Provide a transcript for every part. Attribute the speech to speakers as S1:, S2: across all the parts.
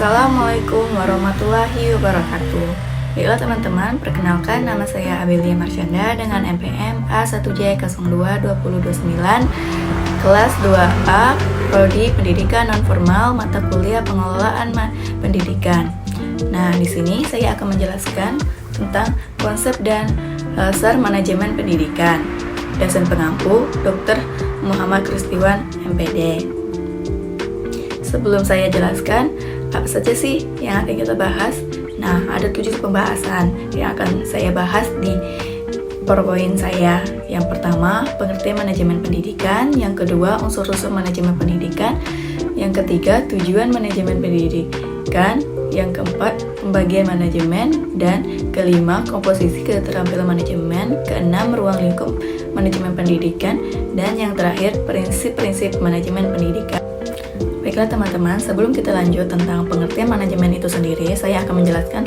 S1: Assalamualaikum warahmatullahi wabarakatuh. Baiklah teman-teman, perkenalkan nama saya Abelia Marsyanda dengan NPM A1J022029 kelas 2A Prodi Pendidikan Nonformal mata kuliah Pengelolaan Pendidikan. Nah, di sini saya akan menjelaskan tentang konsep dan dasar manajemen pendidikan. Dosen pengampu Dr. Muhammad Kristiwan, MPD. Sebelum saya jelaskan, apa saja sih yang akan kita bahas? Nah, ada 7 pembahasan yang akan saya bahas di PowerPoint saya. Yang pertama, pengertian manajemen pendidikan. Yang kedua, unsur-unsur manajemen pendidikan. Yang ketiga, tujuan manajemen pendidikan. Yang keempat, pembagian manajemen. Dan kelima, komposisi keterampilan manajemen. Keenam, ruang lingkup manajemen pendidikan. Dan yang terakhir, prinsip-prinsip manajemen pendidikan. Baiklah teman-teman, sebelum kita lanjut tentang pengertian manajemen itu sendiri, saya akan menjelaskan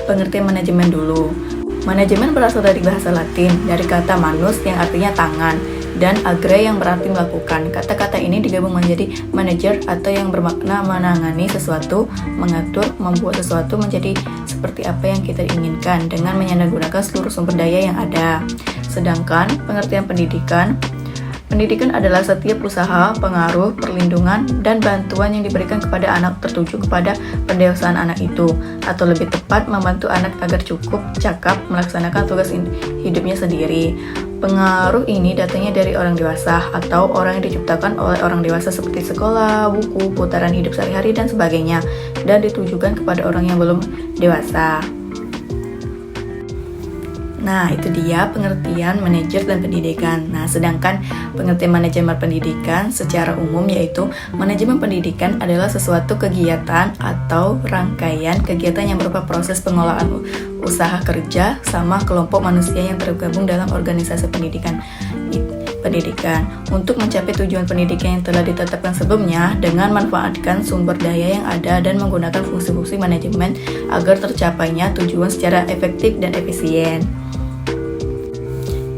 S1: pengertian manajemen dulu. Manajemen berasal dari bahasa Latin, dari kata manus yang artinya tangan, dan agere yang berarti melakukan. Kata-kata ini digabung menjadi manager atau yang bermakna menangani sesuatu, mengatur, membuat sesuatu menjadi seperti apa yang kita inginkan dengan menyalahgunakan seluruh sumber daya yang ada. Sedangkan pengertian Pendidikan adalah setiap usaha, pengaruh, perlindungan, dan bantuan yang diberikan kepada anak tertuju kepada pendewasaan anak itu, atau lebih tepat membantu anak agar cukup, cakap, melaksanakan tugas hidupnya sendiri. Pengaruh ini datangnya dari orang dewasa atau orang yang diciptakan oleh orang dewasa seperti sekolah, buku, putaran hidup sehari-hari, dan sebagainya, dan ditujukan kepada orang yang belum dewasa. Nah, itu dia pengertian manajer dan pendidikan. Nah, sedangkan pengertian manajemen pendidikan secara umum yaitu manajemen pendidikan adalah sesuatu kegiatan atau rangkaian kegiatan yang berupa proses pengolahan usaha kerja sama kelompok manusia yang tergabung dalam organisasi pendidikan untuk mencapai tujuan pendidikan yang telah ditetapkan sebelumnya dengan manfaatkan sumber daya yang ada dan menggunakan fungsi-fungsi manajemen agar tercapainya tujuan secara efektif dan efisien.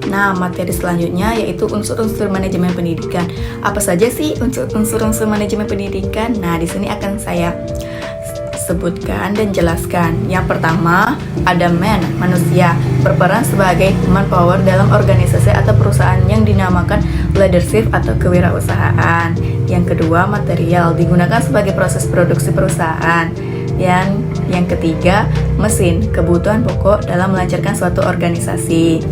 S1: Nah, materi selanjutnya yaitu unsur-unsur manajemen pendidikan. Apa saja sih unsur-unsur manajemen pendidikan? Nah, di sini akan saya sebutkan dan jelaskan. Yang pertama, ada manusia, berperan sebagai manpower dalam organisasi atau perusahaan yang dinamakan leadership atau kewirausahaan. Yang kedua, material, digunakan sebagai proses produksi perusahaan. Yang ketiga, mesin, kebutuhan pokok dalam melancarkan suatu organisasi.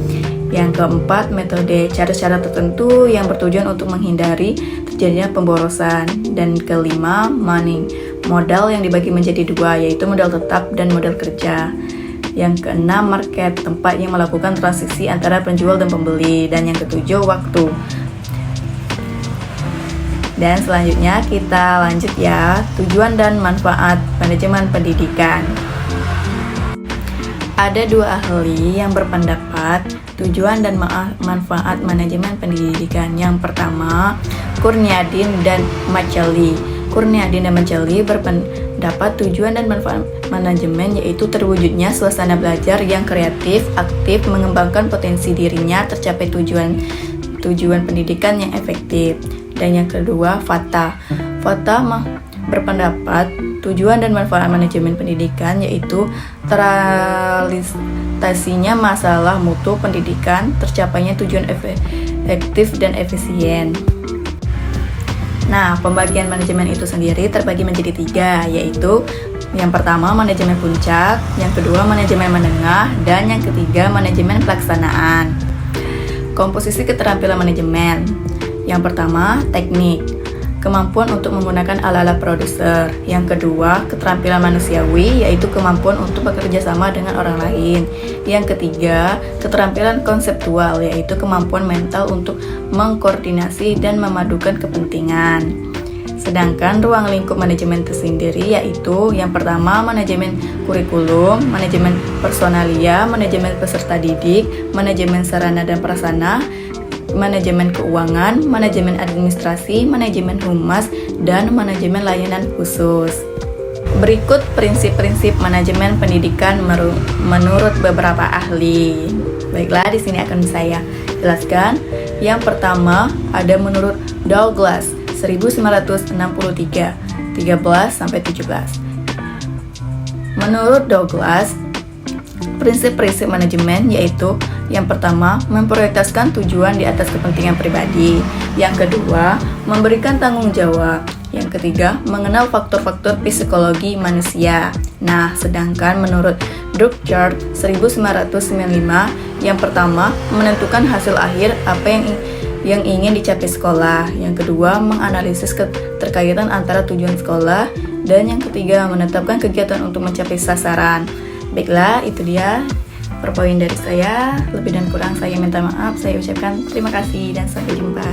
S1: Yang keempat, metode, cara-cara tertentu yang bertujuan untuk menghindari terjadinya pemborosan. Dan kelima, money, modal yang dibagi menjadi dua, yaitu modal tetap dan modal kerja. Yang keenam, market, tempat yang melakukan transaksi antara penjual dan pembeli. Dan yang ketujuh, waktu. Dan selanjutnya kita lanjut ya, tujuan dan manfaat manajemen pendidikan. Ada 2 ahli yang berpendapat tujuan dan manfaat manajemen pendidikan. Yang pertama, Kurniadin dan Maceli. Kurniadin dan Maceli berpendapat tujuan dan manfaat manajemen yaitu terwujudnya suasana belajar yang kreatif, aktif, mengembangkan potensi dirinya, tercapai tujuan pendidikan yang efektif. Dan yang kedua, Fata berpendapat tujuan dan manfaat manajemen pendidikan yaitu terrealisasinya masalah mutu pendidikan, tercapainya tujuan efektif dan efisien. Nah, pembagian manajemen itu sendiri terbagi menjadi 3, yaitu yang pertama manajemen puncak, yang kedua manajemen menengah, dan yang ketiga manajemen pelaksanaan. Komposisi keterampilan manajemen. Yang pertama, teknik, kemampuan untuk menggunakan ala-ala produser. Yang kedua, keterampilan manusiawi, yaitu kemampuan untuk bekerja sama dengan orang lain. Yang ketiga, keterampilan konseptual, yaitu kemampuan mental untuk mengkoordinasi dan memadukan kepentingan. Sedangkan ruang lingkup manajemen tersendiri yaitu yang pertama, manajemen kurikulum, manajemen personalia, manajemen peserta didik, manajemen sarana dan prasarana, manajemen keuangan, manajemen administrasi, manajemen humas, dan manajemen layanan khusus. Berikut prinsip-prinsip manajemen pendidikan menurut beberapa ahli. Baiklah, di sini akan saya jelaskan. Yang pertama ada menurut Douglas 1963, 13 sampai 17. Menurut Douglas, prinsip-prinsip manajemen yaitu yang pertama, memprioritaskan tujuan di atas kepentingan pribadi. Yang kedua, memberikan tanggung jawab. Yang ketiga, mengenal faktor-faktor psikologi manusia. Nah, sedangkan menurut Durkheim 1995, yang pertama, menentukan hasil akhir apa yang ingin dicapai sekolah. Yang kedua, menganalisis keterkaitan antara tujuan sekolah. Dan yang ketiga, menetapkan kegiatan untuk mencapai sasaran. Baiklah, itu dia per poin dari saya. Lebih dan kurang saya minta maaf. Saya ucapkan terima kasih dan sampai jumpa.